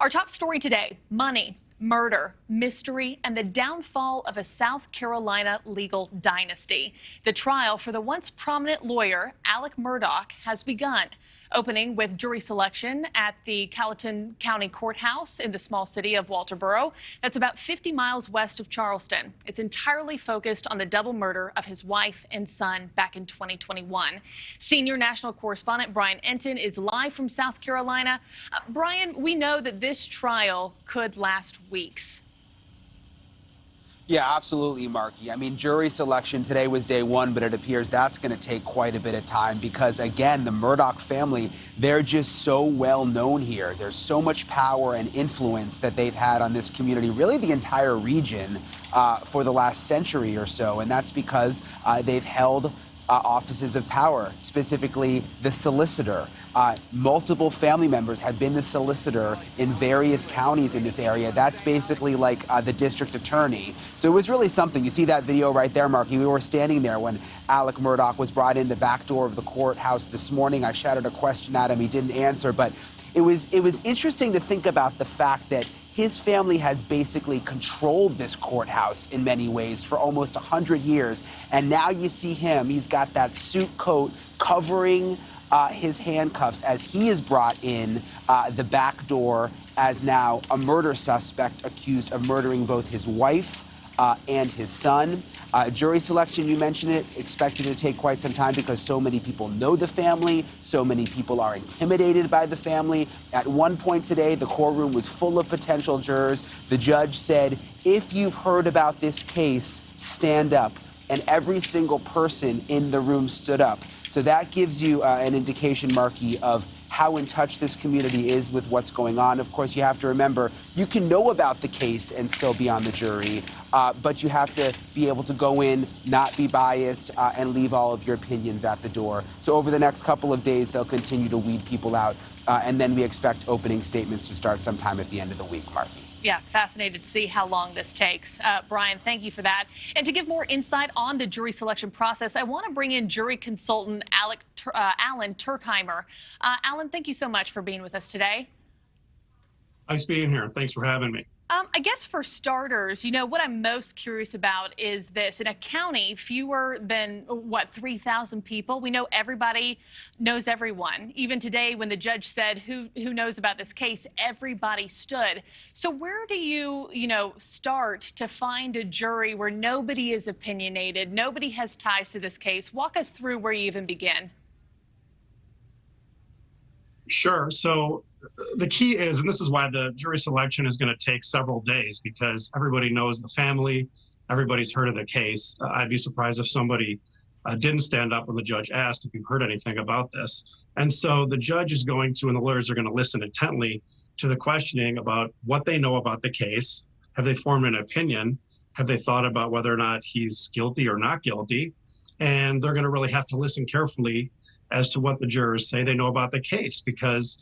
Our top story today: money, murder, mystery, and the downfall of a South Carolina legal dynasty. The trial for the once prominent lawyer Alex Murdaugh has begun, opening with jury selection at the Colleton County Courthouse in the small city of Walterboro. That's about 50 miles west of Charleston. It's entirely focused on the double murder of his wife and son back in 2021. Senior national correspondent Brian Enton is live from South Carolina. Brian, we know that this trial could last weeks. Yeah, absolutely, Marky. I mean, jury selection today was day one, but it appears that's going to take quite a bit of time because, again, the Murdaugh family, they're just so well known here. There's so much power and influence that they've had on this community, really the entire region, for the last century or so. And that's because they've held offices of power, specifically the solicitor. Multiple family members have been the solicitor in various counties in this area. That's basically like the district attorney. So it was really something. You see that video right there, Marky. We were standing there when Alex Murdaugh was brought in the back door of the courthouse this morning. I shouted a question at him. He didn't answer, but it was interesting to think about the fact that his family has basically controlled this courthouse in many ways for almost 100 years. And now you see him, he's got that suit coat covering his handcuffs as he is brought in the back door as now a murder suspect accused of murdering both his wife and his son. Jury selection, you mentioned it, expected to take quite some time because so many people know the family, so many people are intimidated by the family. At one point today, the courtroom was full of potential jurors. The judge said, if you've heard about this case, stand up. And every single person in the room stood up. So that gives you an indication, Marky, of how in touch this community is with what's going on. Of course, you have to remember, you can know about the case and still be on the jury, but you have to be able to go in, not be biased, and leave all of your opinions at the door. So over the next couple of days, they'll continue to weed people out, and then we expect opening statements to start sometime at the end of the week, Marky. Yeah, fascinated to see how long this takes. Brian, thank you for that. And to give more insight on the jury selection process, I want to bring in jury consultant Alan Tuerkheimer. Alan, thank you so much for being with us today. Nice being here. Thanks for having me. I guess for starters, you know, what I'm most curious about is this. In a county, fewer than, 3,000 people, we know everybody knows everyone. Even today, when the judge said, who knows about this case, everybody stood. So where do you start to find a jury where nobody is opinionated, nobody has ties to this case? Walk us through where you even begin. Sure. So the key is, and this is why the jury selection is going to take several days, because everybody knows the family, everybody's heard of the case. I'd be surprised if somebody didn't stand up when the judge asked if you've heard anything about this. And so the judge is going to, and the lawyers are going to listen intently to the questioning about what they know about the case. Have they formed an opinion? Have they thought about whether or not he's guilty or not guilty? And they're going to really have to listen carefully as to what the jurors say they know about the case, because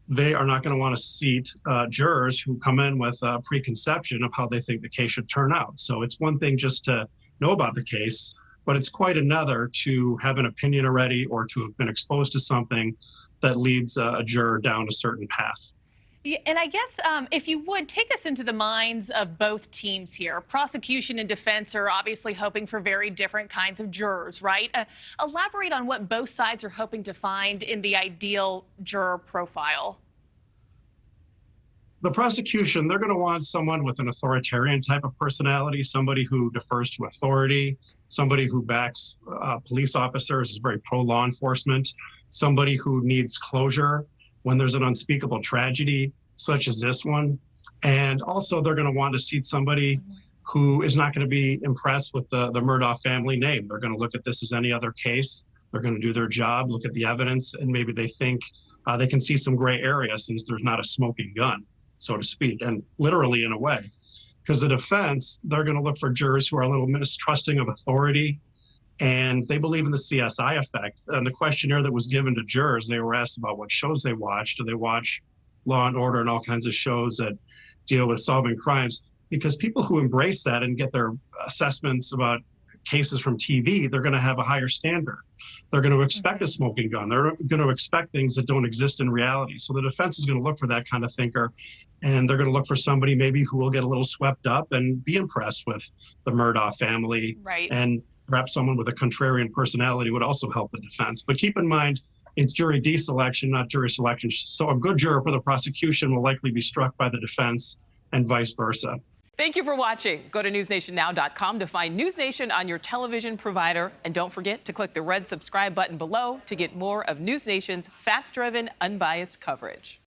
they are not going to want to seat jurors who come in with a preconception of how they think the case should turn out. So it's one thing just to know about the case, but it's quite another to have an opinion already or to have been exposed to something that leads a juror down a certain path. Yeah, and I guess if you would, take us into the minds of both teams here. Prosecution and defense are obviously hoping for very different kinds of jurors, right? Elaborate on what both sides are hoping to find in the ideal juror profile. The prosecution, they're going to want someone with an authoritarian type of personality, somebody who defers to authority, somebody who backs police officers, is very pro-law enforcement, somebody who needs closure when there's an unspeakable tragedy such as this one. And also they're going to want to seat somebody who is not going to be impressed with the Murdaugh family name. They're going to look at this as any other case. They're going to do their job, look at the evidence, and maybe they think they can see some gray area since there's not a smoking gun, so to speak, and literally in a way. Because the defense, they're going to look for jurors who are a little mistrusting of authority, and they believe in the CSI effect. And the questionnaire that was given to jurors, they were asked about what shows they watched. Do they watch Law and Order and all kinds of shows that deal with solving crimes? Because people who embrace that and get their assessments about cases from TV, they're going to have a higher standard. They're going to expect a smoking gun. They're going to expect things that don't exist in reality. So the defense is going to look for that kind of thinker. and they're going to look for somebody maybe who will get a little swept up and be impressed with the Murdaugh family. Right. And perhaps someone with a contrarian personality would also help the defense. But keep in mind, it's jury deselection, not jury selection. So a good juror for the prosecution will likely be struck by the defense and vice versa. Thank you for watching. Go to newsnationnow.com to find NewsNation on your television provider. And don't forget to click the red subscribe button below to get more of NewsNation's fact-driven, unbiased coverage.